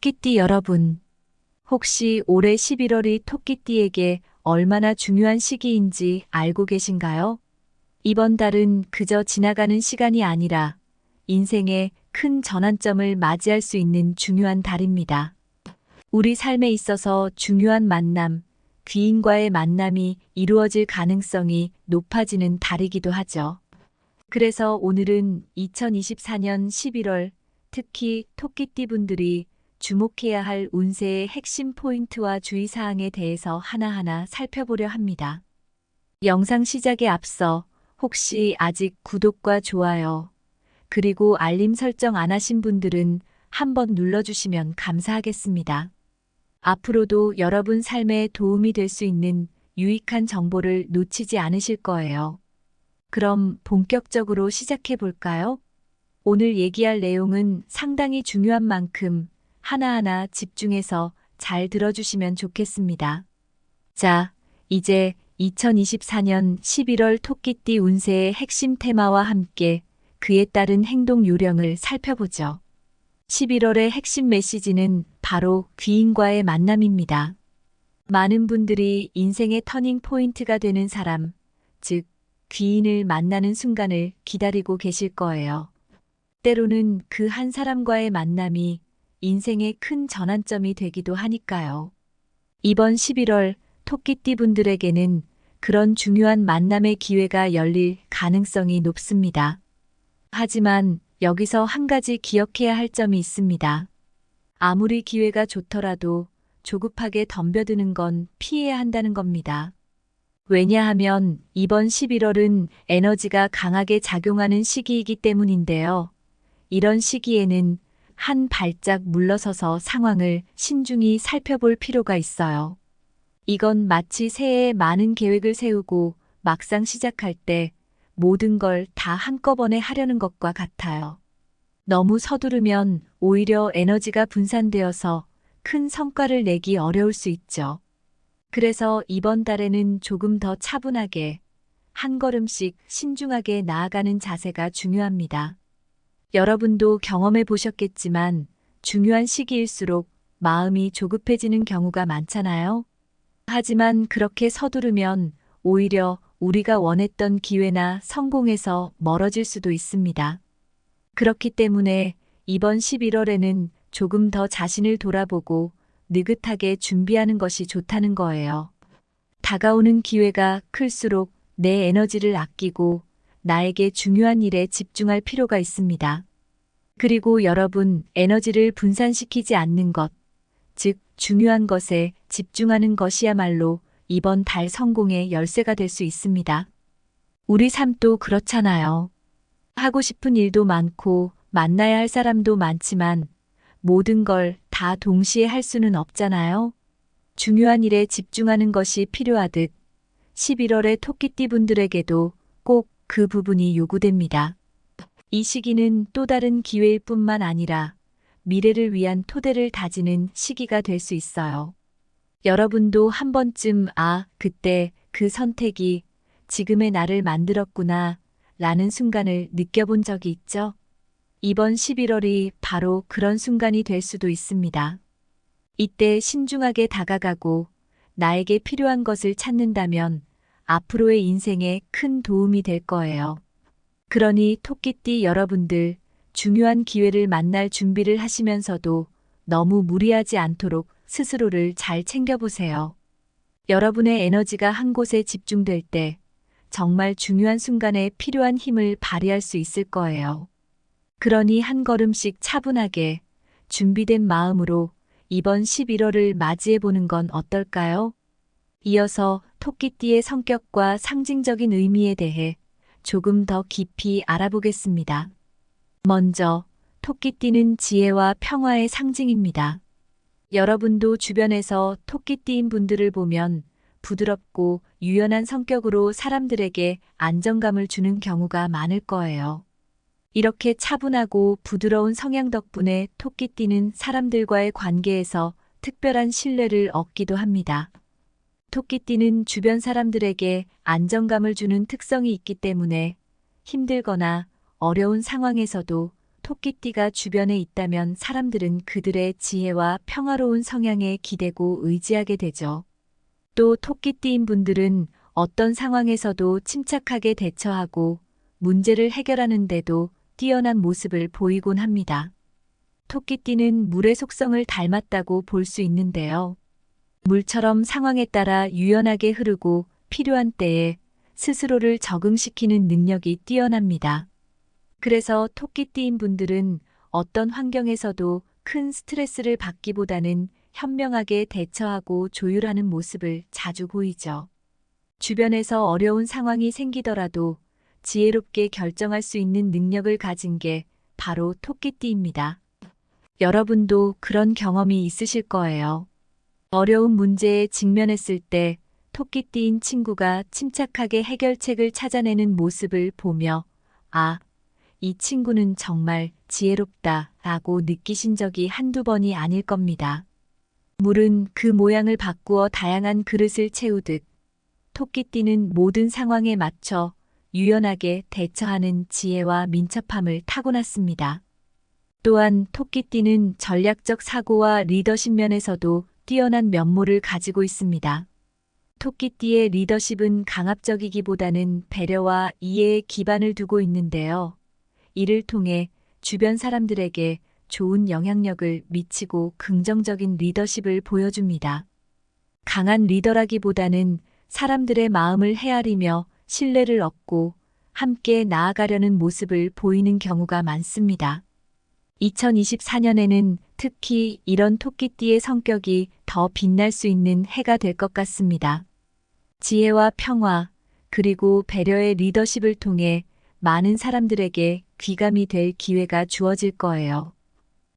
토끼띠 여러분, 혹시 올해 11월이 토끼띠에게 얼마나 중요한 시기인지 알고 계신가요? 이번 달은 그저 지나가는 시간이 아니라 인생의 큰 전환점을 맞이할 수 있는 중요한 달입니다. 우리 삶에 있어서 중요한 만남, 귀인과의 만남이 이루어질 가능성이 높아지는 달이기도 하죠. 그래서 오늘은 2024년 11월, 특히 토끼띠 분들이 주목해야 할 운세의 핵심 포인트와 주의사항에 대해서 하나하나 살펴보려 합니다. 영상 시작에 앞서 혹시 아직 구독과 좋아요, 그리고 알림 설정 안 하신 분들은 한번 눌러주시면 감사하겠습니다. 앞으로도 여러분 삶에 도움이 될 수 있는 유익한 정보를 놓치지 않으실 거예요. 그럼 본격적으로 시작해 볼까요? 오늘 얘기할 내용은 상당히 중요한 만큼 하나하나 집중해서 잘 들어주시면 좋겠습니다. 자, 이제 2024년 11월 토끼띠 운세의 핵심 테마와 함께 그에 따른 행동 요령을 살펴보죠. 11월의 핵심 메시지는 바로 귀인과의 만남입니다. 많은 분들이 인생의 터닝 포인트가 되는 사람, 즉, 귀인을 만나는 순간을 기다리고 계실 거예요. 때로는 그 한 사람과의 만남이 인생의 큰 전환점이 되기도 하니까요. 이번 11월 토끼띠 분들에게는 그런 중요한 만남의 기회가 열릴 가능성이 높습니다. 하지만 여기서 한 가지 기억해야 할 점이 있습니다. 아무리 기회가 좋더라도 조급하게 덤벼드는 건 피해야 한다는 겁니다. 왜냐하면 이번 11월은 에너지가 강하게 작용하는 시기이기 때문인데요. 이런 시기에는 한 발짝 물러서서 상황을 신중히 살펴볼 필요가 있어요. 이건 마치 새해에 많은 계획을 세우고 막상 시작할 때 모든 걸 다 한꺼번에 하려는 것과 같아요. 너무 서두르면 오히려 에너지가 분산되어서 큰 성과를 내기 어려울 수 있죠. 그래서 이번 달에는 조금 더 차분하게, 한 걸음씩 신중하게 나아가는 자세가 중요합니다. 여러분도 경험해 보셨겠지만 중요한 시기일수록 마음이 조급해지는 경우가 많잖아요. 하지만 그렇게 서두르면 오히려 우리가 원했던 기회나 성공에서 멀어질 수도 있습니다. 그렇기 때문에 이번 11월에는 조금 더 자신을 돌아보고 느긋하게 준비하는 것이 좋다는 거예요. 다가오는 기회가 클수록 내 에너지를 아끼고 나에게 중요한 일에 집중할 필요가 있습니다. 그리고 여러분, 에너지를 분산시키지 않는 것, 즉 중요한 것에 집중하는 것이야말로 이번 달 성공의 열쇠가 될 수 있습니다. 우리 삶도 그렇잖아요. 하고 싶은 일도 많고 만나야 할 사람도 많지만 모든 걸 다 동시에 할 수는 없잖아요. 중요한 일에 집중하는 것이 필요하듯 11월의 토끼띠 분들에게도 꼭 그 부분이 요구됩니다. 이 시기는 또 다른 기회일 뿐만 아니라 미래를 위한 토대를 다지는 시기가 될 수 있어요. 여러분도 한 번쯤 그때 그 선택이 지금의 나를 만들었구나 라는 순간을 느껴본 적이 있죠? 이번 11월이 바로 그런 순간이 될 수도 있습니다. 이때 신중하게 다가가고 나에게 필요한 것을 찾는다면 앞으로의 인생에 큰 도움이 될 거예요. 그러니 토끼띠 여러분들, 중요한 기회를 만날 준비를 하시면서도 너무 무리하지 않도록 스스로를 잘 챙겨보세요. 여러분의 에너지가 한 곳에 집중될 때 정말 중요한 순간에 필요한 힘을 발휘할 수 있을 거예요. 그러니 한 걸음씩 차분하게 준비된 마음으로 이번 11월을 맞이해보는 건 어떨까요? 이어서 토끼띠의 성격과 상징적인 의미에 대해 조금 더 깊이 알아보겠습니다. 먼저, 토끼띠는 지혜와 평화의 상징입니다. 여러분도 주변에서 토끼띠인 분들을 보면 부드럽고 유연한 성격으로 사람들에게 안정감을 주는 경우가 많을 거예요. 이렇게 차분하고 부드러운 성향 덕분에 토끼띠는 사람들과의 관계에서 특별한 신뢰를 얻기도 합니다. 토끼띠는 주변 사람들에게 안정감을 주는 특성이 있기 때문에 힘들거나 어려운 상황에서도 토끼띠가 주변에 있다면 사람들은 그들의 지혜와 평화로운 성향에 기대고 의지하게 되죠. 또 토끼띠인 분들은 어떤 상황에서도 침착하게 대처하고 문제를 해결하는데도 뛰어난 모습을 보이곤 합니다. 토끼띠는 물의 속성을 닮았다고 볼 수 있는데요. 물처럼 상황에 따라 유연하게 흐르고 필요한 때에 스스로를 적응시키는 능력이 뛰어납니다. 그래서 토끼띠인 분들은 어떤 환경에서도 큰 스트레스를 받기보다는 현명하게 대처하고 조율하는 모습을 자주 보이죠. 주변에서 어려운 상황이 생기더라도 지혜롭게 결정할 수 있는 능력을 가진 게 바로 토끼띠입니다. 여러분도 그런 경험이 있으실 거예요. 어려운 문제에 직면했을 때 토끼띠인 친구가 침착하게 해결책을 찾아내는 모습을 보며 아, 이 친구는 정말 지혜롭다 라고 느끼신 적이 한두 번이 아닐 겁니다. 물은 그 모양을 바꾸어 다양한 그릇을 채우듯 토끼띠는 모든 상황에 맞춰 유연하게 대처하는 지혜와 민첩함을 타고났습니다. 또한 토끼띠는 전략적 사고와 리더십 면에서도 뛰어난 면모를 가지고 있습니다. 토끼띠의 리더십은 강압적이기보다는 배려와 이해에 기반을 두고 있는데요. 이를 통해 주변 사람들에게 좋은 영향력을 미치고 긍정적인 리더십을 보여줍니다. 강한 리더라기보다는 사람들의 마음을 헤아리며 신뢰를 얻고 함께 나아가려는 모습을 보이는 경우가 많습니다. 2024년에는 특히 이런 토끼띠의 성격이 더 빛날 수 있는 해가 될 것 같습니다. 지혜와 평화, 그리고 배려의 리더십을 통해 많은 사람들에게 귀감이 될 기회가 주어질 거예요.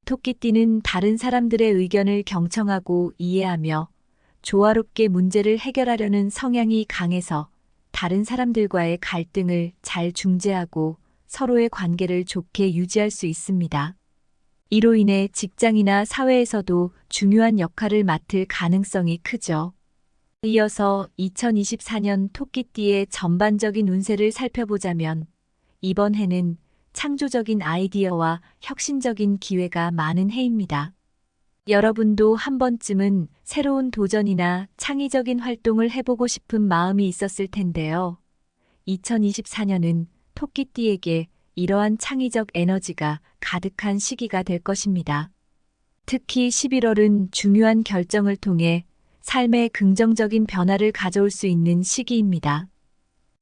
토끼띠는 다른 사람들의 의견을 경청하고 이해하며 조화롭게 문제를 해결하려는 성향이 강해서 다른 사람들과의 갈등을 잘 중재하고 서로의 관계를 좋게 유지할 수 있습니다. 이로 인해 직장이나 사회에서도 중요한 역할을 맡을 가능성이 크죠. 이어서 2024년 토끼띠의 전반적인 운세를 살펴보자면 이번 해는 창조적인 아이디어와 혁신적인 기회가 많은 해입니다. 여러분도 한 번쯤은 새로운 도전이나 창의적인 활동을 해보고 싶은 마음이 있었을 텐데요. 2024년은 토끼띠에게 이러한 창의적 에너지가 가득한 시기가 될 것입니다. 특히 11월은 중요한 결정을 통해 삶에 긍정적인 변화를 가져올 수 있는 시기입니다.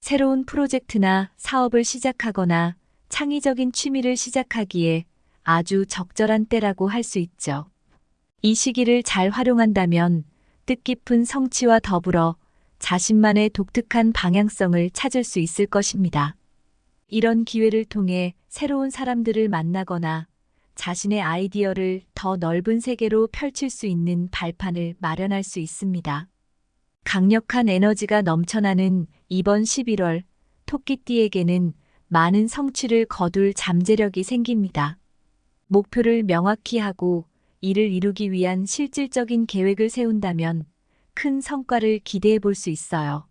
새로운 프로젝트나 사업을 시작하거나 창의적인 취미를 시작하기에 아주 적절한 때라고 할 수 있죠. 이 시기를 잘 활용한다면 뜻깊은 성취와 더불어 자신만의 독특한 방향성을 찾을 수 있을 것입니다. 이런 기회를 통해 새로운 사람들을 만나거나 자신의 아이디어를 더 넓은 세계로 펼칠 수 있는 발판을 마련할 수 있습니다. 강력한 에너지가 넘쳐나는 이번 11월, 토끼띠에게는 많은 성취를 거둘 잠재력이 생깁니다. 목표를 명확히 하고 이를 이루기 위한 실질적인 계획을 세운다면 큰 성과를 기대해 볼 수 있어요.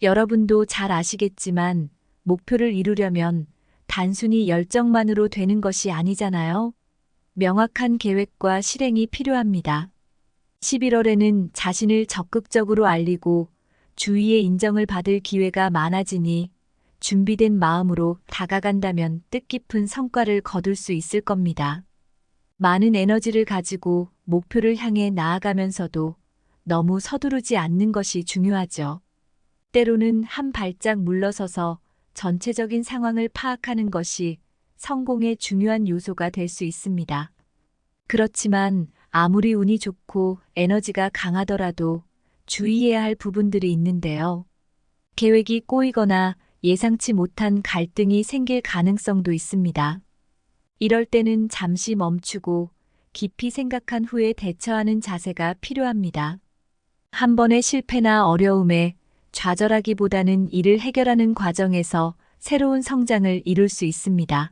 여러분도 잘 아시겠지만 목표를 이루려면 단순히 열정만으로 되는 것이 아니잖아요. 명확한 계획과 실행이 필요합니다. 11월에는 자신을 적극적으로 알리고 주위의 인정을 받을 기회가 많아지니 준비된 마음으로 다가간다면 뜻깊은 성과를 거둘 수 있을 겁니다. 많은 에너지를 가지고 목표를 향해 나아가면서도 너무 서두르지 않는 것이 중요하죠. 때로는 한 발짝 물러서서 전체적인 상황을 파악하는 것이 성공의 중요한 요소가 될 수 있습니다. 그렇지만 아무리 운이 좋고 에너지가 강하더라도 주의해야 할 부분들이 있는데요. 계획이 꼬이거나 예상치 못한 갈등이 생길 가능성도 있습니다. 이럴 때는 잠시 멈추고 깊이 생각한 후에 대처하는 자세가 필요합니다. 한 번의 실패나 어려움에 좌절하기보다는 이를 해결하는 과정에서 새로운 성장을 이룰 수 있습니다.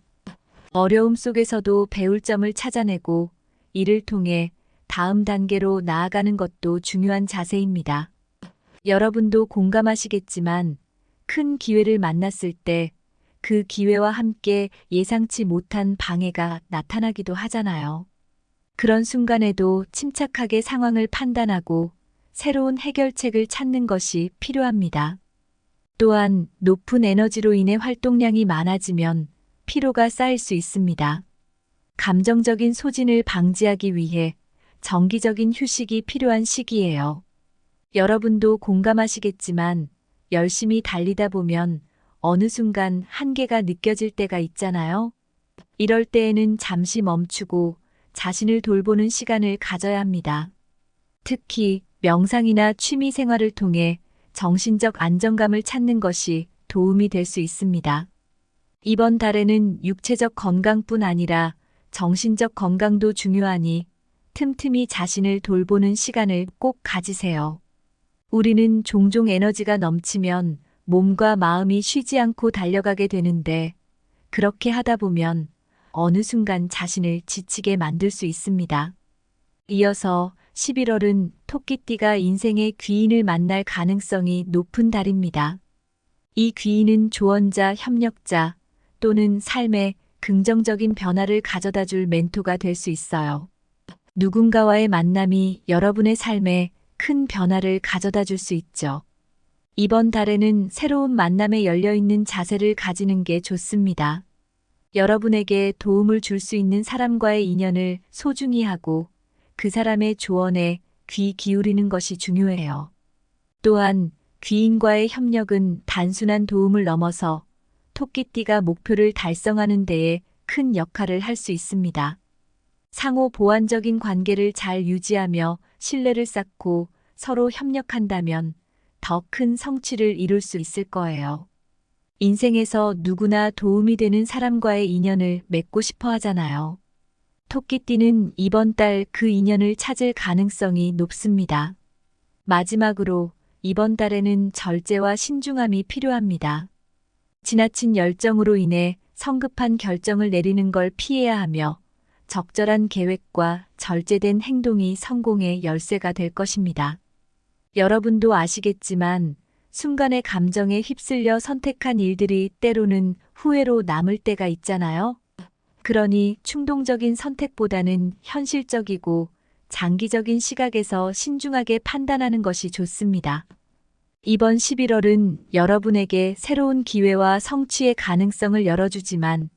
어려움 속에서도 배울 점을 찾아내고 이를 통해 다음 단계로 나아가는 것도 중요한 자세입니다. 여러분도 공감하시겠지만 큰 기회를 만났을 때 그 기회와 함께 예상치 못한 방해가 나타나기도 하잖아요. 그런 순간에도 침착하게 상황을 판단하고 새로운 해결책을 찾는 것이 필요합니다. 또한 높은 에너지로 인해 활동량이 많아지면 피로가 쌓일 수 있습니다. 감정적인 소진을 방지하기 위해 정기적인 휴식이 필요한 시기예요. 여러분도 공감하시겠지만 열심히 달리다 보면 어느 순간 한계가 느껴질 때가 있잖아요. 이럴 때에는 잠시 멈추고 자신을 돌보는 시간을 가져야 합니다. 특히 명상이나 취미 생활을 통해 정신적 안정감을 찾는 것이 도움이 될 수 있습니다. 이번 달에는 육체적 건강뿐 아니라 정신적 건강도 중요하니 틈틈이 자신을 돌보는 시간을 꼭 가지세요. 우리는 종종 에너지가 넘치면 몸과 마음이 쉬지 않고 달려가게 되는데 그렇게 하다 보면 어느 순간 자신을 지치게 만들 수 있습니다. 이어서 11월은 토끼띠가 인생의 귀인을 만날 가능성이 높은 달입니다. 이 귀인은 조언자, 협력자 또는 삶에 긍정적인 변화를 가져다 줄 멘토가 될 수 있어요. 누군가와의 만남이 여러분의 삶에 큰 변화를 가져다 줄 수 있죠. 이번 달에는 새로운 만남에 열려있는 자세를 가지는 게 좋습니다. 여러분에게 도움을 줄 수 있는 사람과의 인연을 소중히 하고 그 사람의 조언에 귀 기울이는 것이 중요해요. 또한 귀인과의 협력은 단순한 도움을 넘어서 토끼띠가 목표를 달성하는 데에 큰 역할을 할 수 있습니다. 상호 보완적인 관계를 잘 유지하며 신뢰를 쌓고 서로 협력한다면 더 큰 성취를 이룰 수 있을 거예요. 인생에서 누구나 도움이 되는 사람과의 인연을 맺고 싶어 하잖아요. 토끼띠는 이번 달 그 인연을 찾을 가능성이 높습니다. 마지막으로 이번 달에는 절제와 신중함이 필요합니다. 지나친 열정으로 인해 성급한 결정을 내리는 걸 피해야 하며 적절한 계획과 절제된 행동이 성공의 열쇠가 될 것입니다. 여러분도 아시겠지만 순간의 감정에 휩쓸려 선택한 일들이 때로는 후회로 남을 때가 있잖아요. 그러니 충동적인 선택보다는 현실적이고 장기적인 시각에서 신중하게 판단하는 것이 좋습니다. 이번 11월은 여러분에게 새로운 기회와 성취의 가능성을 열어주지만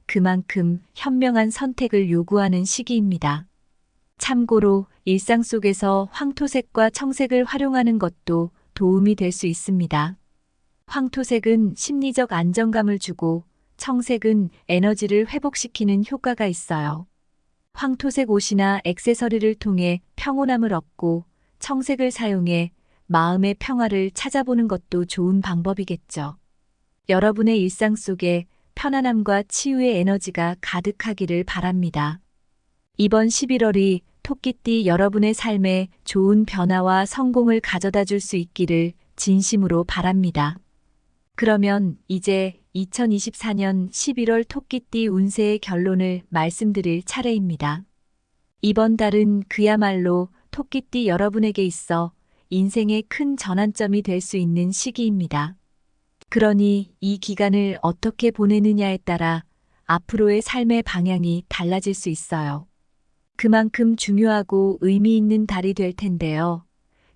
그만큼 현명한 선택을 요구하는 시기입니다. 참고로 일상 속에서 황토색과 청색을 활용하는 것도 도움이 될 수 있습니다. 황토색은 심리적 안정감을 주고 청색은 에너지를 회복시키는 효과가 있어요. 황토색 옷이나 액세서리를 통해 평온함을 얻고 청색을 사용해 마음의 평화를 찾아보는 것도 좋은 방법이겠죠. 여러분의 일상 속에 편안함과 치유의 에너지가 가득하기를 바랍니다. 이번 11월이 토끼띠 여러분의 삶에 좋은 변화와 성공을 가져다 줄 수 있기를 진심으로 바랍니다. 그러면 이제 2024년 11월 토끼띠 운세의 결론을 말씀드릴 차례입니다. 이번 달은 그야말로 토끼띠 여러분에게 있어 인생의 큰 전환점이 될 수 있는 시기입니다. 그러니 이 기간을 어떻게 보내느냐에 따라 앞으로의 삶의 방향이 달라질 수 있어요. 그만큼 중요하고 의미 있는 달이 될 텐데요.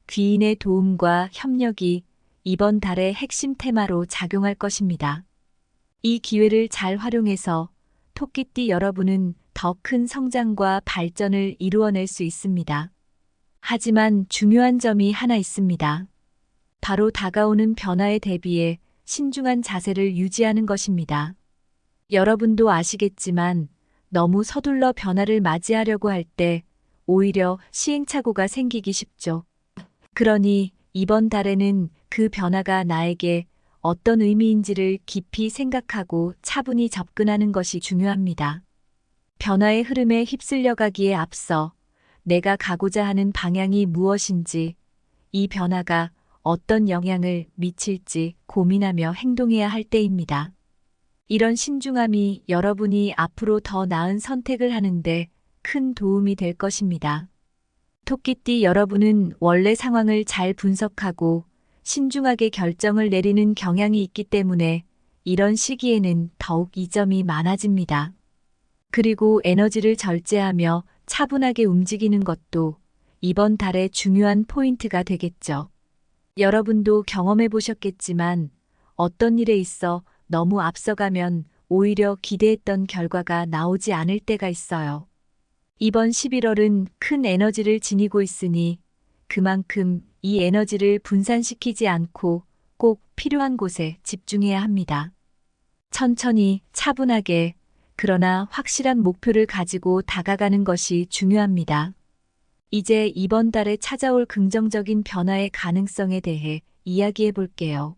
귀인의 도움과 협력이 이번 달의 핵심 테마로 작용할 것입니다. 이 기회를 잘 활용해서 토끼띠 여러분은 더 큰 성장과 발전을 이루어낼 수 있습니다. 하지만 중요한 점이 하나 있습니다. 바로 다가오는 변화에 대비해 신중한 자세를 유지하는 것입니다. 여러분도 아시겠지만 너무 서둘러 변화를 맞이하려고 할 때 오히려 시행착오가 생기기 쉽죠. 그러니 이번 달에는 그 변화가 나에게 어떤 의미인지를 깊이 생각하고 차분히 접근하는 것이 중요합니다. 변화의 흐름에 휩쓸려가기에 앞서 내가 가고자 하는 방향이 무엇인지, 이 변화가 어떤 영향을 미칠지 고민하며 행동해야 할 때입니다. 이런 신중함이 여러분이 앞으로 더 나은 선택을 하는데 큰 도움이 될 것입니다. 토끼띠 여러분은 원래 상황을 잘 분석하고 신중하게 결정을 내리는 경향이 있기 때문에 이런 시기에는 더욱 이점이 많아집니다. 그리고 에너지를 절제하며 차분하게 움직이는 것도 이번 달의 중요한 포인트가 되겠죠. 여러분도 경험해 보셨겠지만 어떤 일에 있어 너무 앞서가면 오히려 기대했던 결과가 나오지 않을 때가 있어요. 이번 11월은 큰 에너지를 지니고 있으니 그만큼 이 에너지를 분산시키지 않고 꼭 필요한 곳에 집중해야 합니다. 천천히 차분하게 그러나 확실한 목표를 가지고 다가가는 것이 중요합니다. 이제 이번 달에 찾아올 긍정적인 변화의 가능성에 대해 이야기해 볼게요.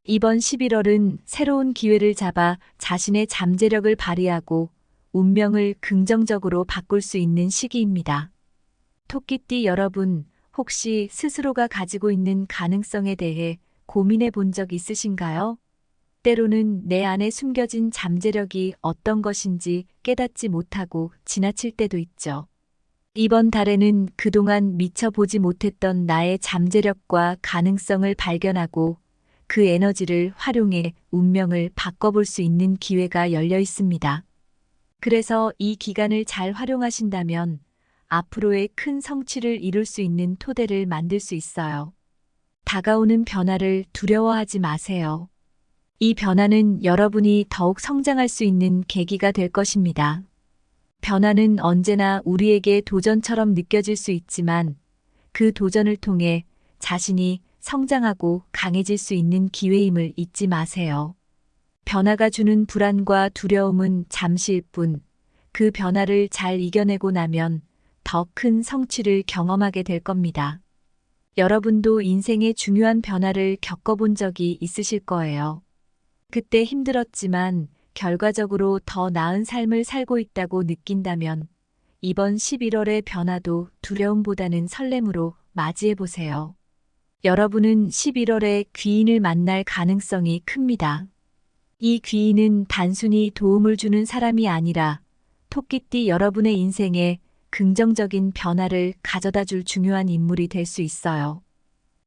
이번 11월은 새로운 기회를 잡아 자신의 잠재력을 발휘하고 운명을 긍정적으로 바꿀 수 있는 시기입니다. 토끼띠 여러분, 혹시 스스로가 가지고 있는 가능성에 대해 고민해 본 적 있으신가요? 때로는 내 안에 숨겨진 잠재력이 어떤 것인지 깨닫지 못하고 지나칠 때도 있죠. 이번 달에는 그동안 미처 보지 못했던 나의 잠재력과 가능성을 발견하고 그 에너지를 활용해 운명을 바꿔볼 수 있는 기회가 열려 있습니다. 그래서 이 기간을 잘 활용하신다면 앞으로의 큰 성취를 이룰 수 있는 토대를 만들 수 있어요. 다가오는 변화를 두려워하지 마세요. 이 변화는 여러분이 더욱 성장할 수 있는 계기가 될 것입니다. 변화는 언제나 우리에게 도전처럼 느껴질 수 있지만 그 도전을 통해 자신이 성장하고 강해질 수 있는 기회임을 잊지 마세요. 변화가 주는 불안과 두려움은 잠시일 뿐, 그 변화를 잘 이겨내고 나면 더 큰 성취를 경험하게 될 겁니다. 여러분도 인생의 중요한 변화를 겪어본 적이 있으실 거예요. 그때 힘들었지만 결과적으로 더 나은 삶을 살고 있다고 느낀다면 이번 11월의 변화도 두려움보다는 설렘으로 맞이해 보세요. 여러분은 11월에 귀인을 만날 가능성이 큽니다. 이 귀인은 단순히 도움을 주는 사람이 아니라 토끼띠 여러분의 인생에 긍정적인 변화를 가져다 줄 중요한 인물이 될 수 있어요.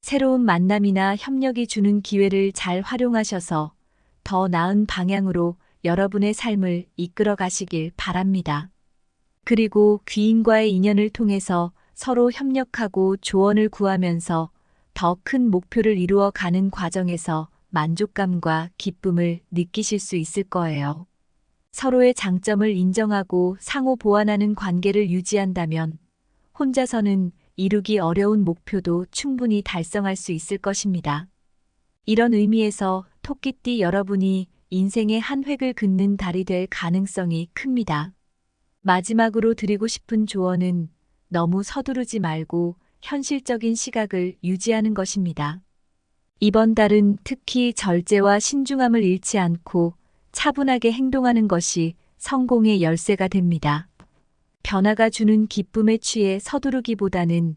새로운 만남이나 협력이 주는 기회를 잘 활용하셔서 더 나은 방향으로 여러분의 삶을 이끌어 가시길 바랍니다. 그리고 귀인과의 인연을 통해서 서로 협력하고 조언을 구하면서 더 큰 목표를 이루어 가는 과정에서 만족감과 기쁨을 느끼실 수 있을 거예요. 서로의 장점을 인정하고 상호 보완하는 관계를 유지한다면 혼자서는 이루기 어려운 목표도 충분히 달성할 수 있을 것입니다. 이런 의미에서 토끼띠 여러분이 인생의 한 획을 긋는 달이 될 가능성이 큽니다. 마지막으로 드리고 싶은 조언은 너무 서두르지 말고 현실적인 시각을 유지하는 것입니다. 이번 달은 특히 절제와 신중함을 잃지 않고 차분하게 행동하는 것이 성공의 열쇠가 됩니다. 변화가 주는 기쁨에 취해 서두르기보다는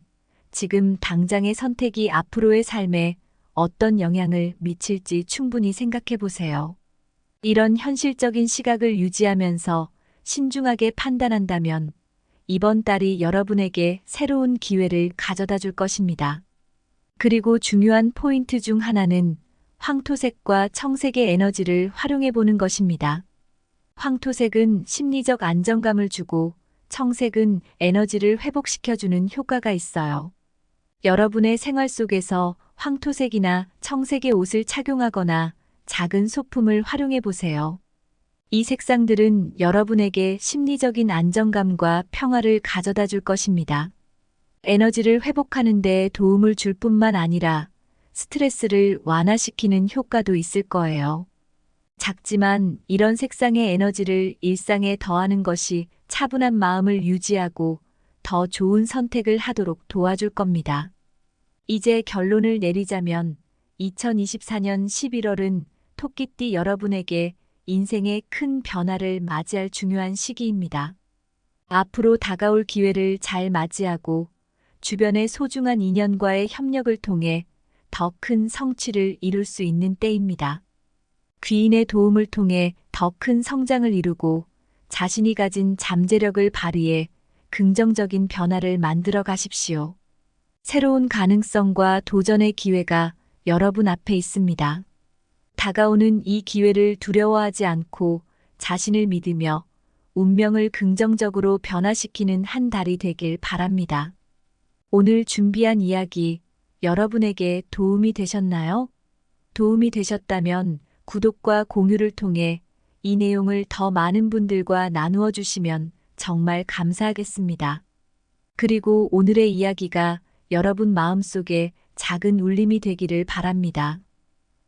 지금 당장의 선택이 앞으로의 삶에 어떤 영향을 미칠지 충분히 생각해 보세요. 이런 현실적인 시각을 유지하면서 신중하게 판단한다면 이번 달이 여러분에게 새로운 기회를 가져다 줄 것입니다. 그리고 중요한 포인트 중 하나는 황토색과 청색의 에너지를 활용해 보는 것입니다. 황토색은 심리적 안정감을 주고 청색은 에너지를 회복시켜주는 효과가 있어요. 여러분의 생활 속에서 황토색이나 청색의 옷을 착용하거나 작은 소품을 활용해 보세요. 이 색상들은 여러분에게 심리적인 안정감과 평화를 가져다 줄 것입니다. 에너지를 회복하는 데 도움을 줄 뿐만 아니라 스트레스를 완화시키는 효과도 있을 거예요. 작지만 이런 색상의 에너지를 일상에 더하는 것이 차분한 마음을 유지하고 더 좋은 선택을 하도록 도와줄 겁니다. 이제 결론을 내리자면 2024년 11월은 토끼띠 여러분에게 인생의 큰 변화를 맞이할 중요한 시기입니다. 앞으로 다가올 기회를 잘 맞이하고 주변의 소중한 인연과의 협력을 통해 더 큰 성취를 이룰 수 있는 때입니다. 귀인의 도움을 통해 더 큰 성장을 이루고 자신이 가진 잠재력을 발휘해 긍정적인 변화를 만들어 가십시오. 새로운 가능성과 도전의 기회가 여러분 앞에 있습니다. 다가오는 이 기회를 두려워하지 않고 자신을 믿으며 운명을 긍정적으로 변화시키는 한 달이 되길 바랍니다. 오늘 준비한 이야기 여러분에게 도움이 되셨나요? 도움이 되셨다면 구독과 공유를 통해 이 내용을 더 많은 분들과 나누어 주시면 정말 감사하겠습니다. 그리고 오늘의 이야기가 여러분 마음속에 작은 울림이 되기를 바랍니다.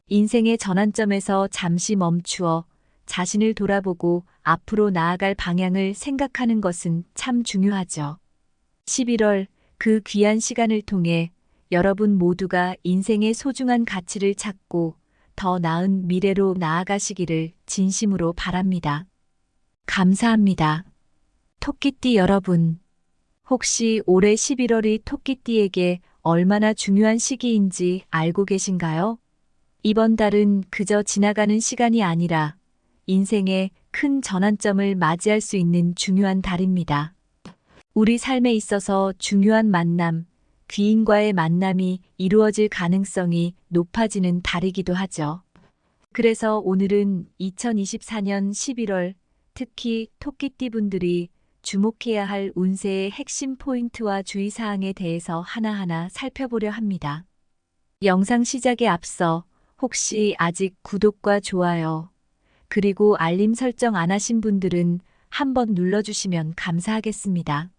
인생의 전환점에서 잠시 멈추어 자신을 돌아보고 앞으로 나아갈 방향을 생각하는 것은 참 중요하죠. 11월 그 귀한 시간을 통해 여러분 모두가 인생의 소중한 가치를 찾고 더 나은 미래로 나아가시기를 진심으로 바랍니다. 감사합니다. 토끼띠 여러분, 혹시 올해 11월이 토끼띠에게 얼마나 중요한 시기인지 알고 계신가요? 이번 달은 그저 지나가는 시간이 아니라 인생의 큰 전환점을 맞이할 수 있는 중요한 달입니다. 우리 삶에 있어서 중요한 만남, 귀인과의 만남이 이루어질 가능성이 높아지는 달이기도 하죠. 그래서 오늘은 2024년 11월 특히 토끼띠 분들이 주목해야 할 운세의 핵심 포인트와 주의사항에 대해서 하나하나 살펴보려 합니다. 영상 시작에 앞서 혹시 아직 구독과 좋아요, 그리고 알림 설정 안 하신 분들은 한번 눌러주시면 감사하겠습니다.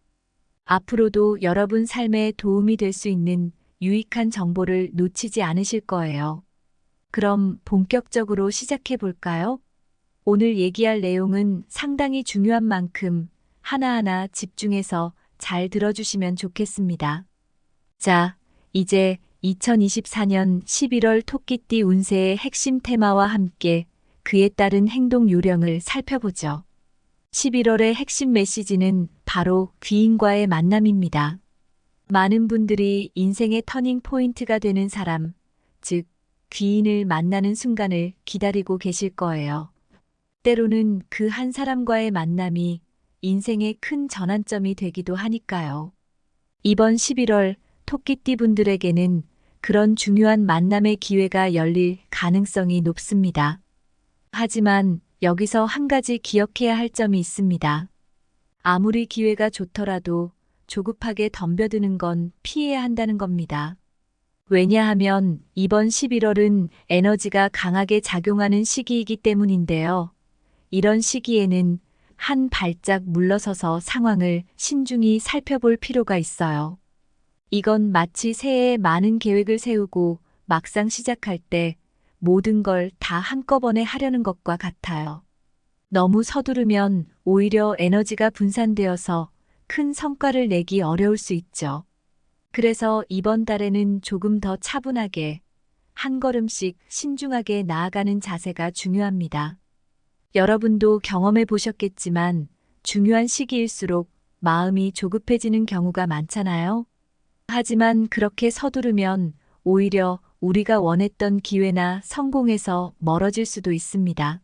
앞으로도 여러분 삶에 도움이 될 수 있는 유익한 정보를 놓치지 않으실 거예요. 그럼 본격적으로 시작해 볼까요? 오늘 얘기할 내용은 상당히 중요한 만큼 하나하나 집중해서 잘 들어주시면 좋겠습니다. 자, 이제 2024년 11월 토끼띠 운세의 핵심 테마와 함께 그에 따른 행동 요령을 살펴보죠. 11월의 핵심 메시지는 바로 귀인과의 만남입니다. 많은 분들이 인생의 터닝 포인트가 되는 사람, 즉, 귀인을 만나는 순간을 기다리고 계실 거예요. 때로는 그 한 사람과의 만남이 인생의 큰 전환점이 되기도 하니까요. 이번 11월 토끼띠 분들에게는 그런 중요한 만남의 기회가 열릴 가능성이 높습니다. 하지만 여기서 한 가지 기억해야 할 점이 있습니다. 아무리 기회가 좋더라도 조급하게 덤벼드는 건 피해야 한다는 겁니다. 왜냐하면 이번 11월은 에너지가 강하게 작용하는 시기이기 때문인데요. 이런 시기에는 한 발짝 물러서서 상황을 신중히 살펴볼 필요가 있어요. 이건 마치 새해에 많은 계획을 세우고 막상 시작할 때 모든 걸 다 한꺼번에 하려는 것과 같아요. 너무 서두르면 오히려 에너지가 분산되어서 큰 성과를 내기 어려울 수 있죠. 그래서 이번 달에는 조금 더 차분하게, 한 걸음씩 신중하게 나아가는 자세가 중요합니다. 여러분도 경험해 보셨겠지만 중요한 시기일수록 마음이 조급해지는 경우가 많잖아요. 하지만 그렇게 서두르면 오히려 우리가 원했던 기회나 성공에서 멀어질 수도 있습니다.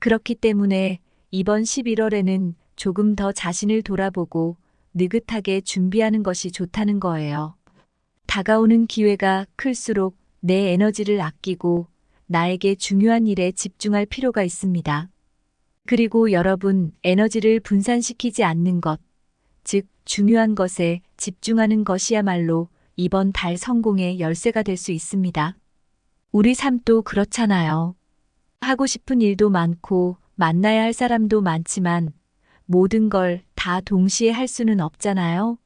그렇기 때문에 이번 11월에는 조금 더 자신을 돌아보고 느긋하게 준비하는 것이 좋다는 거예요. 다가오는 기회가 클수록 내 에너지를 아끼고 나에게 중요한 일에 집중할 필요가 있습니다. 그리고 여러분 에너지를 분산시키지 않는 것, 즉 중요한 것에 집중하는 것이야말로 이번 달 성공의 열쇠가 될 수 있습니다. 우리 삶도 그렇잖아요. 하고 싶은 일도 많고 만나야 할 사람도 많지만 모든 걸 다 동시에 할 수는 없잖아요.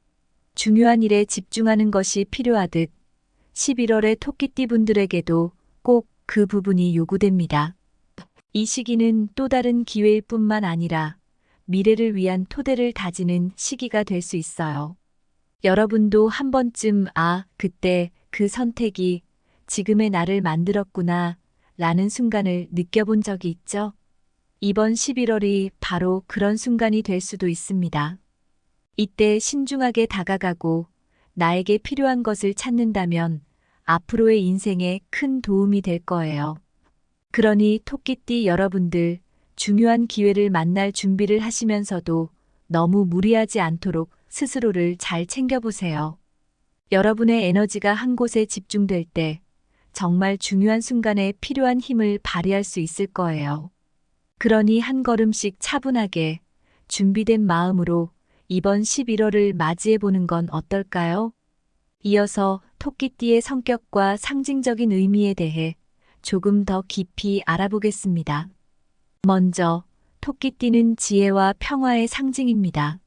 중요한 일에 집중하는 것이 필요하듯 11월의 토끼띠 분들에게도 꼭 그 부분이 요구됩니다. 이 시기는 또 다른 기회일 뿐만 아니라 미래를 위한 토대를 다지는 시기가 될 수 있어요. 여러분도 한 번쯤 그때 그 선택이 지금의 나를 만들었구나 라는 순간을 느껴본 적이 있죠? 이번 11월이 바로 그런 순간이 될 수도 있습니다. 이때 신중하게 다가가고 나에게 필요한 것을 찾는다면 앞으로의 인생에 큰 도움이 될 거예요. 그러니 토끼띠 여러분들, 중요한 기회를 만날 준비를 하시면서도 너무 무리하지 않도록 스스로를 잘 챙겨보세요. 여러분의 에너지가 한 곳에 집중될 때 정말 중요한 순간에 필요한 힘을 발휘할 수 있을 거예요. 그러니 한 걸음씩 차분하게 준비된 마음으로 이번 11월을 맞이해 보는 건 어떨까요? 이어서 토끼띠의 성격과 상징적인 의미에 대해 조금 더 깊이 알아보겠습니다. 먼저, 토끼띠는 지혜와 평화의 상징입니다.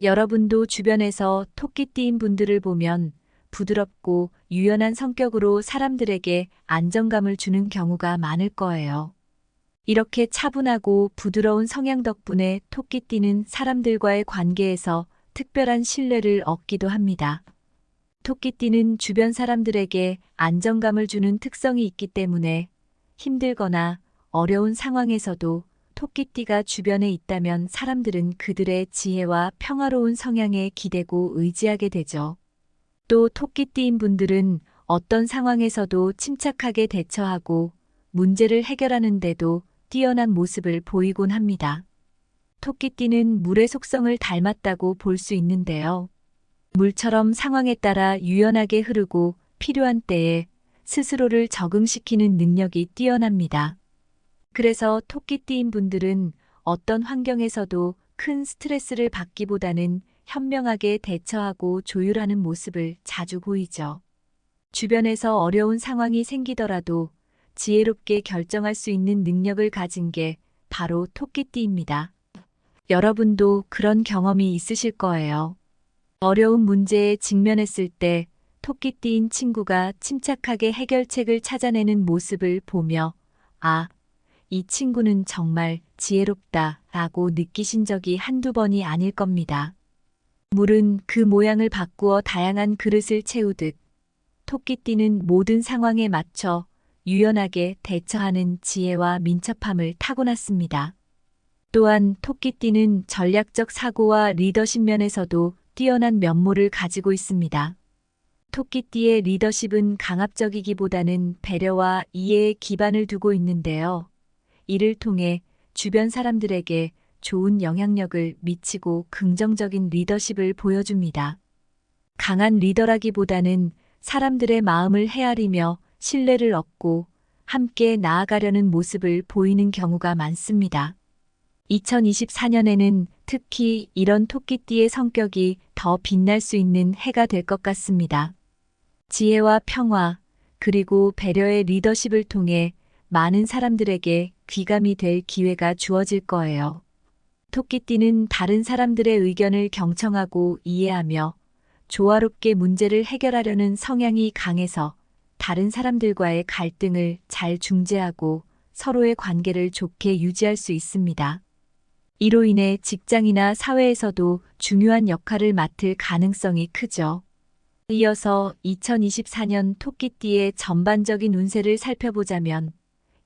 여러분도 주변에서 토끼띠인 분들을 보면 부드럽고 유연한 성격으로 사람들에게 안정감을 주는 경우가 많을 거예요. 이렇게 차분하고 부드러운 성향 덕분에 토끼띠는 사람들과의 관계에서 특별한 신뢰를 얻기도 합니다. 토끼띠는 주변 사람들에게 안정감을 주는 특성이 있기 때문에 힘들거나 어려운 상황에서도 토끼띠가 주변에 있다면 사람들은 그들의 지혜와 평화로운 성향에 기대고 의지하게 되죠. 또 토끼띠인 분들은 어떤 상황에서도 침착하게 대처하고 문제를 해결하는데도 뛰어난 모습을 보이곤 합니다. 토끼띠는 물의 속성을 닮았다고 볼 수 있는데요. 물처럼 상황에 따라 유연하게 흐르고 필요한 때에 스스로를 적응시키는 능력이 뛰어납니다. 그래서 토끼띠인 분들은 어떤 환경에서도 큰 스트레스를 받기보다는 현명하게 대처하고 조율하는 모습을 자주 보이죠. 주변에서 어려운 상황이 생기더라도 지혜롭게 결정할 수 있는 능력을 가진 게 바로 토끼띠입니다. 여러분도 그런 경험이 있으실 거예요. 어려운 문제에 직면했을 때 토끼띠인 친구가 침착하게 해결책을 찾아내는 모습을 보며 아, 이 친구는 정말 지혜롭다 라고 느끼신 적이 한두 번이 아닐 겁니다. 물은 그 모양을 바꾸어 다양한 그릇을 채우듯 토끼띠는 모든 상황에 맞춰 유연하게 대처하는 지혜와 민첩함을 타고났습니다. 또한 토끼띠는 전략적 사고와 리더십 면에서도 뛰어난 면모를 가지고 있습니다. 토끼띠의 리더십은 강압적이기보다는 배려와 이해에 기반을 두고 있는데요. 이를 통해 주변 사람들에게 좋은 영향력을 미치고 긍정적인 리더십을 보여줍니다. 강한 리더라기보다는 사람들의 마음을 헤아리며 신뢰를 얻고 함께 나아가려는 모습을 보이는 경우가 많습니다. 2024년에는 특히 이런 토끼띠의 성격이 더 빛날 수 있는 해가 될 것 같습니다. 지혜와 평화, 그리고 배려의 리더십을 통해 많은 사람들에게 귀감이 될 기회가 주어질 거예요. 토끼띠는 다른 사람들의 의견을 경청하고 이해하며 조화롭게 문제를 해결하려는 성향이 강해서 다른 사람들과의 갈등을 잘 중재하고 서로의 관계를 좋게 유지할 수 있습니다. 이로 인해 직장이나 사회에서도 중요한 역할을 맡을 가능성이 크죠. 이어서 2024년 토끼띠의 전반적인 운세를 살펴보자면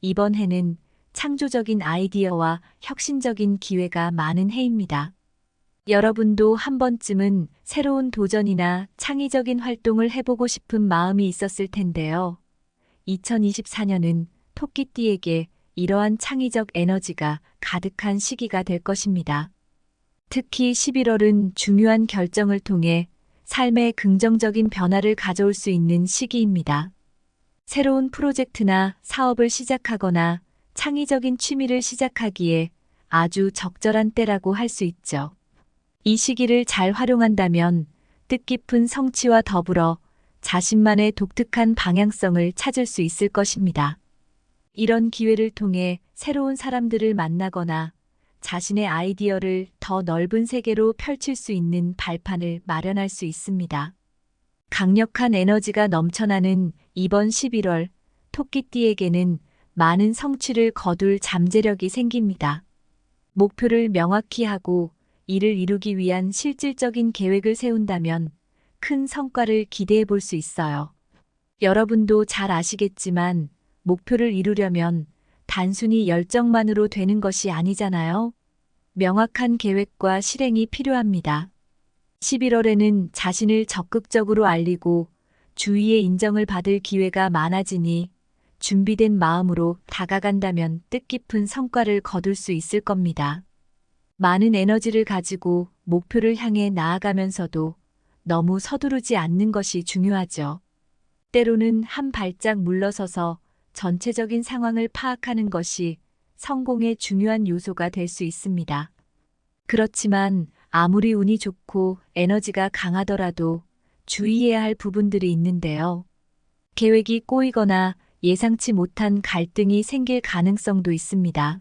이번 해는 창조적인 아이디어와 혁신적인 기회가 많은 해입니다. 여러분도 한 번쯤은 새로운 도전이나 창의적인 활동을 해보고 싶은 마음이 있었을 텐데요. 2024년은 토끼띠에게 이러한 창의적 에너지가 가득한 시기가 될 것입니다. 특히 11월은 중요한 결정을 통해 삶에 긍정적인 변화를 가져올 수 있는 시기입니다. 새로운 프로젝트나 사업을 시작하거나 창의적인 취미를 시작하기에 아주 적절한 때라고 할 수 있죠. 이 시기를 잘 활용한다면 뜻깊은 성취와 더불어 자신만의 독특한 방향성을 찾을 수 있을 것입니다. 이런 기회를 통해 새로운 사람들을 만나거나 자신의 아이디어를 더 넓은 세계로 펼칠 수 있는 발판을 마련할 수 있습니다. 강력한 에너지가 넘쳐나는 이번 11월, 토끼띠에게는 많은 성취를 거둘 잠재력이 생깁니다. 목표를 명확히 하고 이를 이루기 위한 실질적인 계획을 세운다면 큰 성과를 기대해 볼 수 있어요. 여러분도 잘 아시겠지만 목표를 이루려면 단순히 열정만으로 되는 것이 아니잖아요. 명확한 계획과 실행이 필요합니다. 11월에는 자신을 적극적으로 알리고 주위의 인정을 받을 기회가 많아지니 준비된 마음으로 다가간다면 뜻깊은 성과를 거둘 수 있을 겁니다. 많은 에너지를 가지고 목표를 향해 나아가면서도 너무 서두르지 않는 것이 중요하죠. 때로는 한 발짝 물러서서 전체적인 상황을 파악하는 것이 성공의 중요한 요소가 될 수 있습니다. 그렇지만 아무리 운이 좋고 에너지가 강하더라도 주의해야 할 부분들이 있는데요. 계획이 꼬이거나 예상치 못한 갈등이 생길 가능성도 있습니다.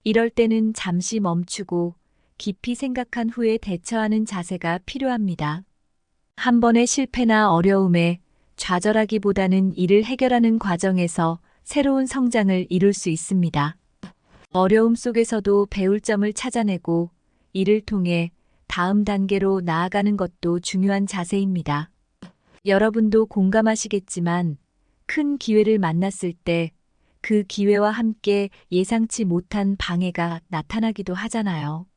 이럴 때는 잠시 멈추고 깊이 생각한 후에 대처하는 자세가 필요합니다. 한 번의 실패나 어려움에 좌절하기보다는 이를 해결하는 과정에서 새로운 성장을 이룰 수 있습니다. 어려움 속에서도 배울 점을 찾아내고 이를 통해 다음 단계로 나아가는 것도 중요한 자세입니다. 여러분도 공감하시겠지만 큰 기회를 만났을 때 그 기회와 함께 예상치 못한 방해가 나타나기도 하잖아요.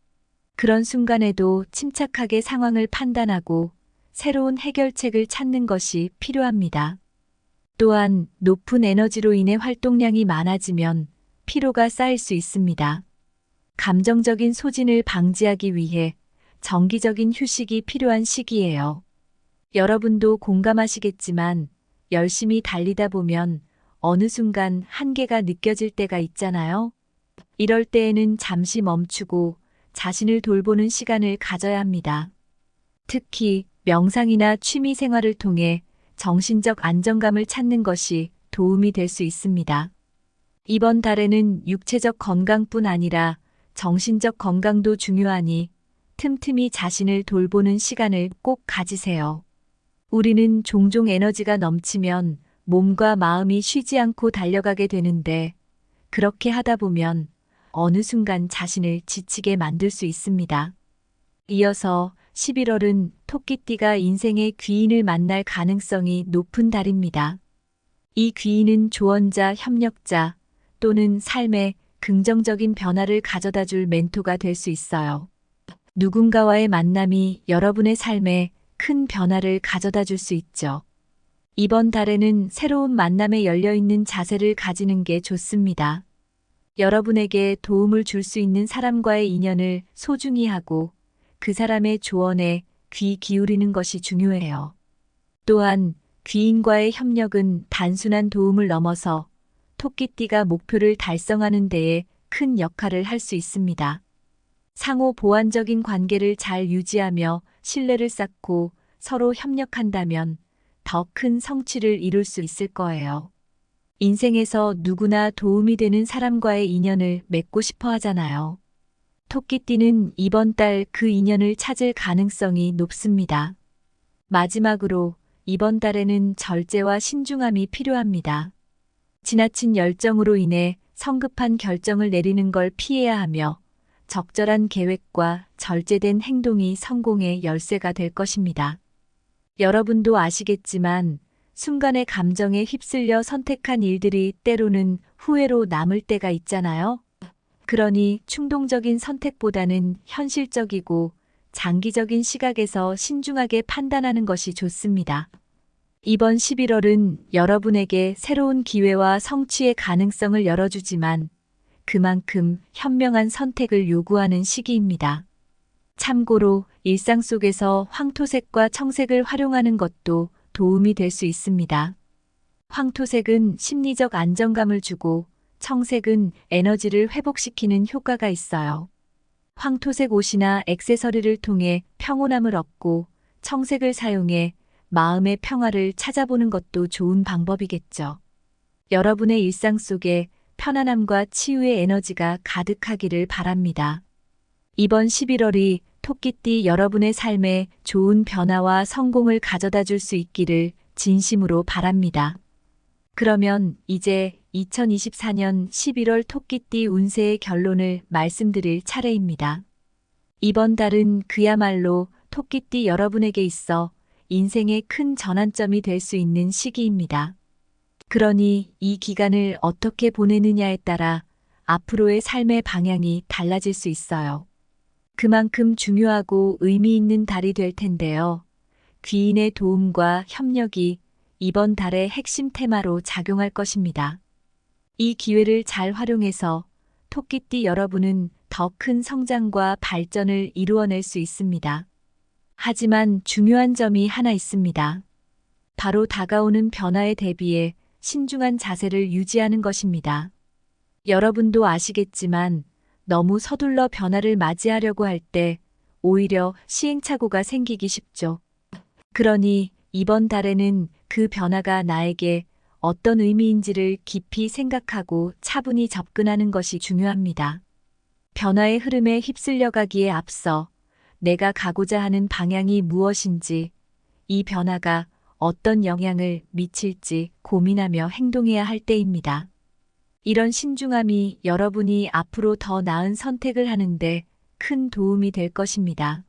그런 순간에도 침착하게 상황을 판단하고 새로운 해결책을 찾는 것이 필요합니다. 또한 높은 에너지로 인해 활동량이 많아지면 피로가 쌓일 수 있습니다. 감정적인 소진을 방지하기 위해 정기적인 휴식이 필요한 시기예요. 여러분도 공감하시겠지만 열심히 달리다 보면 어느 순간 한계가 느껴질 때가 있잖아요. 이럴 때에는 잠시 멈추고 자신을 돌보는 시간을 가져야 합니다. 특히 명상이나 취미 생활을 통해 정신적 안정감을 찾는 것이 도움이 될 수 있습니다. 이번 달에는 육체적 건강뿐 아니라 정신적 건강도 중요하니 틈틈이 자신을 돌보는 시간을 꼭 가지세요. 우리는 종종 에너지가 넘치면 몸과 마음이 쉬지 않고 달려가게 되는데 그렇게 하다 보면 어느 순간 자신을 지치게 만들 수 있습니다. 이어서 11월은 토끼띠가 인생의 귀인을 만날 가능성이 높은 달입니다. 이 귀인은 조언자, 협력자 또는 삶에 긍정적인 변화를 가져다 줄 멘토가 될 수 있어요. 누군가와의 만남이 여러분의 삶에 큰 변화를 가져다 줄 수 있죠. 이번 달에는 새로운 만남에 열려있는 자세를 가지는 게 좋습니다. 여러분에게 도움을 줄 수 있는 사람과의 인연을 소중히 하고 그 사람의 조언에 귀 기울이는 것이 중요해요. 또한 귀인과의 협력은 단순한 도움을 넘어서 토끼띠가 목표를 달성하는 데에 큰 역할을 할 수 있습니다. 상호 보완적인 관계를 잘 유지하며 신뢰를 쌓고 서로 협력한다면 더 큰 성취를 이룰 수 있을 거예요. 인생에서 누구나 도움이 되는 사람과의 인연을 맺고 싶어 하잖아요. 토끼띠는 이번 달 그 인연을 찾을 가능성이 높습니다. 마지막으로 이번 달에는 절제와 신중함이 필요합니다. 지나친 열정으로 인해 성급한 결정을 내리는 걸 피해야 하며 적절한 계획과 절제된 행동이 성공의 열쇠가 될 것입니다. 여러분도 아시겠지만 순간의 감정에 휩쓸려 선택한 일들이 때로는 후회로 남을 때가 있잖아요. 그러니 충동적인 선택보다는 현실적이고 장기적인 시각에서 신중하게 판단하는 것이 좋습니다. 이번 11월은 여러분에게 새로운 기회와 성취의 가능성을 열어주지만 그만큼 현명한 선택을 요구하는 시기입니다. 참고로 일상 속에서 황토색과 청색을 활용하는 것도 도움이 될 수 있습니다. 황토색은 심리적 안정감을 주고 청색은 에너지를 회복시키는 효과가 있어요. 황토색 옷이나 액세서리를 통해 평온함을 얻고 청색을 사용해 마음의 평화를 찾아보는 것도 좋은 방법이겠죠. 여러분의 일상 속에 편안함과 치유의 에너지가 가득하기를 바랍니다. 이번 11월이 토끼띠 여러분의 삶에 좋은 변화와 성공을 가져다 줄 수 있기를 진심으로 바랍니다. 그러면 이제 2024년 11월 토끼띠 운세의 결론을 말씀드릴 차례입니다. 이번 달은 그야말로 토끼띠 여러분에게 있어 인생의 큰 전환점이 될 수 있는 시기입니다. 그러니 이 기간을 어떻게 보내느냐에 따라 앞으로의 삶의 방향이 달라질 수 있어요. 그만큼 중요하고 의미 있는 달이 될 텐데요. 귀인의 도움과 협력이 이번 달의 핵심 테마로 작용할 것입니다. 이 기회를 잘 활용해서 토끼띠 여러분은 더 큰 성장과 발전을 이루어낼 수 있습니다. 하지만 중요한 점이 하나 있습니다. 바로 다가오는 변화에 대비해 신중한 자세를 유지하는 것입니다. 여러분도 아시겠지만 너무 서둘러 변화를 맞이하려고 할 때 오히려 시행착오가 생기기 쉽죠. 그러니 이번 달에는 그 변화가 나에게 어떤 의미인지를 깊이 생각하고 차분히 접근하는 것이 중요합니다. 변화의 흐름에 휩쓸려 가기에 앞서 내가 가고자 하는 방향이 무엇인지, 이 변화가 어떤 영향을 미칠지 고민하며 행동해야 할 때입니다. 이런 신중함이 여러분이 앞으로 더 나은 선택을 하는데 큰 도움이 될 것입니다.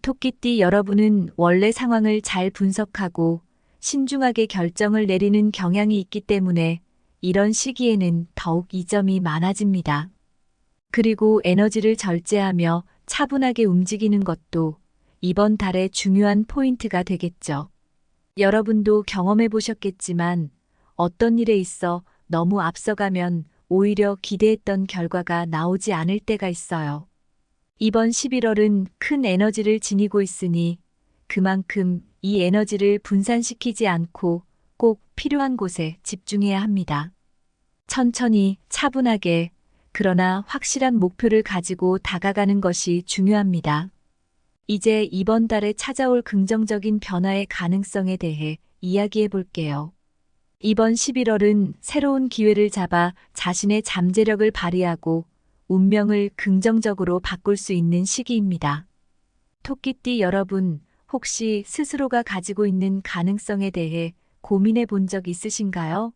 토끼띠 여러분은 원래 상황을 잘 분석하고 신중하게 결정을 내리는 경향이 있기 때문에 이런 시기에는 더욱 이 점이 많아집니다. 그리고 에너지를 절제하며 차분하게 움직이는 것도 이번 달의 중요한 포인트가 되겠죠. 여러분도 경험해 보셨겠지만 어떤 일에 있어 너무 앞서가면 오히려 기대했던 결과가 나오지 않을 때가 있어요. 이번 11월은 큰 에너지를 지니고 있으니 그만큼 이 에너지를 분산시키지 않고 꼭 필요한 곳에 집중해야 합니다. 천천히 차분하게 그러나 확실한 목표를 가지고 다가가는 것이 중요합니다. 이제 이번 달에 찾아올 긍정적인 변화의 가능성에 대해 이야기해 볼게요. 이번 11월은 새로운 기회를 잡아 자신의 잠재력을 발휘하고 운명을 긍정적으로 바꿀 수 있는 시기입니다. 토끼띠 여러분, 혹시 스스로가 가지고 있는 가능성에 대해 고민해 본 적 있으신가요?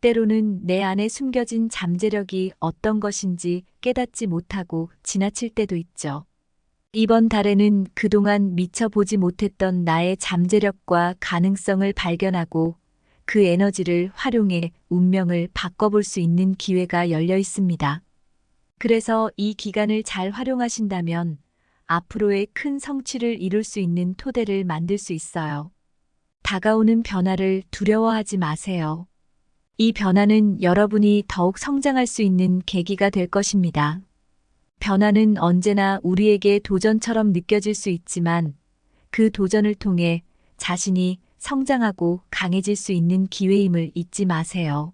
때로는 내 안에 숨겨진 잠재력이 어떤 것인지 깨닫지 못하고 지나칠 때도 있죠. 이번 달에는 그동안 미처 보지 못했던 나의 잠재력과 가능성을 발견하고 그 에너지를 활용해 운명을 바꿔볼 수 있는 기회가 열려 있습니다. 그래서 이 기간을 잘 활용하신다면 앞으로의 큰 성취를 이룰 수 있는 토대를 만들 수 있어요. 다가오는 변화를 두려워하지 마세요. 이 변화는 여러분이 더욱 성장할 수 있는 계기가 될 것입니다. 변화는 언제나 우리에게 도전처럼 느껴질 수 있지만 그 도전을 통해 자신이 성장하고 강해질 수 있는 기회임을 잊지 마세요.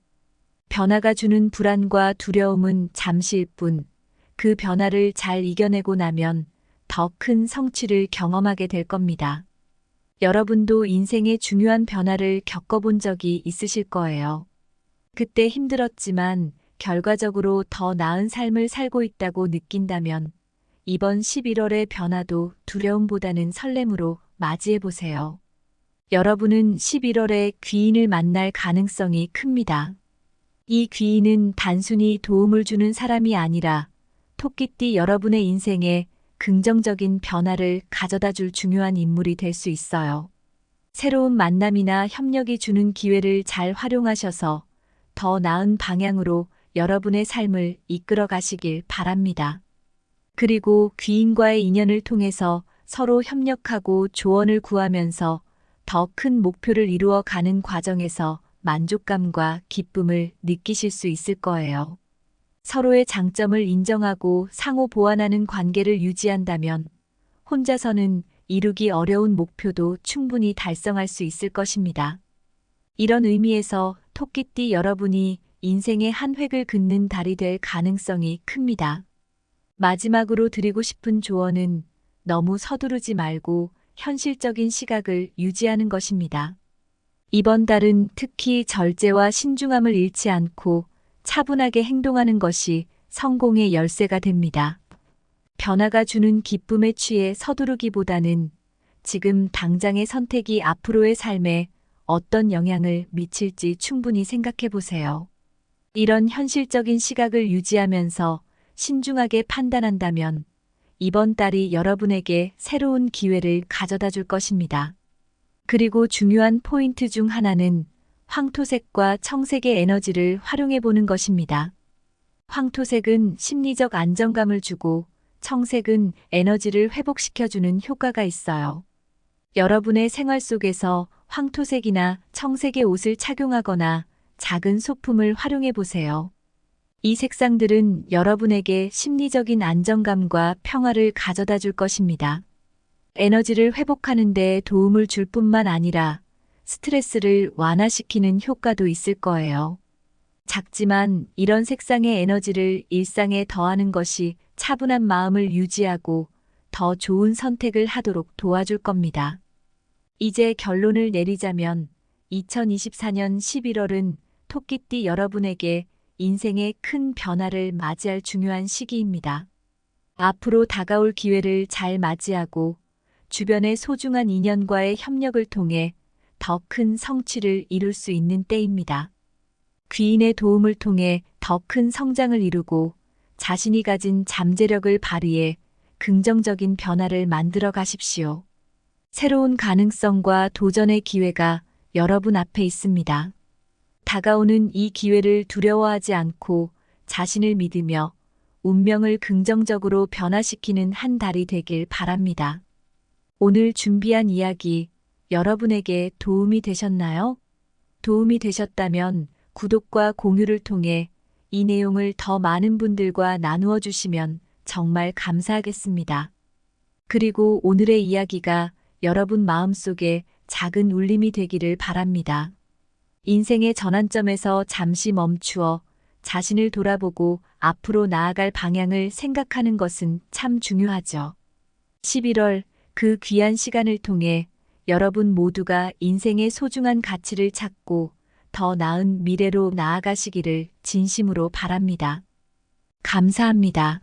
변화가 주는 불안과 두려움은 잠시일 뿐, 그 변화를 잘 이겨내고 나면 더 큰 성취를 경험하게 될 겁니다. 여러분도 인생의 중요한 변화를 겪어본 적이 있으실 거예요. 그때 힘들었지만 결과적으로 더 나은 삶을 살고 있다고 느낀다면 이번 11월의 변화도 두려움보다는 설렘으로 맞이해 보세요. 여러분은 11월에 귀인을 만날 가능성이 큽니다. 이 귀인은 단순히 도움을 주는 사람이 아니라 토끼띠 여러분의 인생에 긍정적인 변화를 가져다 줄 중요한 인물이 될 수 있어요. 새로운 만남이나 협력이 주는 기회를 잘 활용하셔서 더 나은 방향으로 여러분의 삶을 이끌어 가시길 바랍니다. 그리고 귀인과의 인연을 통해서 서로 협력하고 조언을 구하면서 더 큰 목표를 이루어 가는 과정에서 만족감과 기쁨을 느끼실 수 있을 거예요. 서로의 장점을 인정하고 상호 보완하는 관계를 유지한다면 혼자서는 이루기 어려운 목표도 충분히 달성할 수 있을 것입니다. 이런 의미에서 토끼띠 여러분이 인생의 한 획을 긋는 달이 될 가능성이 큽니다. 마지막으로 드리고 싶은 조언은 너무 서두르지 말고 현실적인 시각을 유지하는 것입니다. 이번 달은 특히 절제와 신중함을 잃지 않고 차분하게 행동하는 것이 성공의 열쇠가 됩니다. 변화가 주는 기쁨에 취해 서두르기보다는 지금 당장의 선택이 앞으로의 삶에 어떤 영향을 미칠지 충분히 생각해 보세요. 이런 현실적인 시각을 유지하면서 신중하게 판단한다면 이번 달이 여러분에게 새로운 기회를 가져다 줄 것입니다. 그리고 중요한 포인트 중 하나는 황토색과 청색의 에너지를 활용해 보는 것입니다. 황토색은 심리적 안정감을 주고 청색은 에너지를 회복시켜주는 효과가 있어요. 여러분의 생활 속에서 황토색이나 청색의 옷을 착용하거나 작은 소품을 활용해 보세요. 이 색상들은 여러분에게 심리적인 안정감과 평화를 가져다 줄 것입니다. 에너지를 회복하는 데 도움을 줄 뿐만 아니라 스트레스를 완화시키는 효과도 있을 거예요. 작지만 이런 색상의 에너지를 일상에 더하는 것이 차분한 마음을 유지하고 더 좋은 선택을 하도록 도와줄 겁니다. 이제 결론을 내리자면 2024년 11월은 토끼띠 여러분에게 인생의 큰 변화를 맞이할 중요한 시기입니다. 앞으로 다가올 기회를 잘 맞이하고 주변의 소중한 인연과의 협력을 통해 더 큰 성취를 이룰 수 있는 때입니다. 귀인의 도움을 통해 더 큰 성장을 이루고 자신이 가진 잠재력을 발휘해 긍정적인 변화를 만들어 가십시오. 새로운 가능성과 도전의 기회가 여러분 앞에 있습니다. 다가오는 이 기회를 두려워하지 않고 자신을 믿으며 운명을 긍정적으로 변화시키는 한 달이 되길 바랍니다. 오늘 준비한 이야기 여러분에게 도움이 되셨나요? 도움이 되셨다면 구독과 공유를 통해 이 내용을 더 많은 분들과 나누어 주시면 정말 감사하겠습니다. 그리고 오늘의 이야기가 여러분 마음속에 작은 울림이 되기를 바랍니다. 인생의 전환점에서 잠시 멈추어 자신을 돌아보고 앞으로 나아갈 방향을 생각하는 것은 참 중요하죠. 11월 그 귀한 시간을 통해 여러분 모두가 인생의 소중한 가치를 찾고 더 나은 미래로 나아가시기를 진심으로 바랍니다. 감사합니다.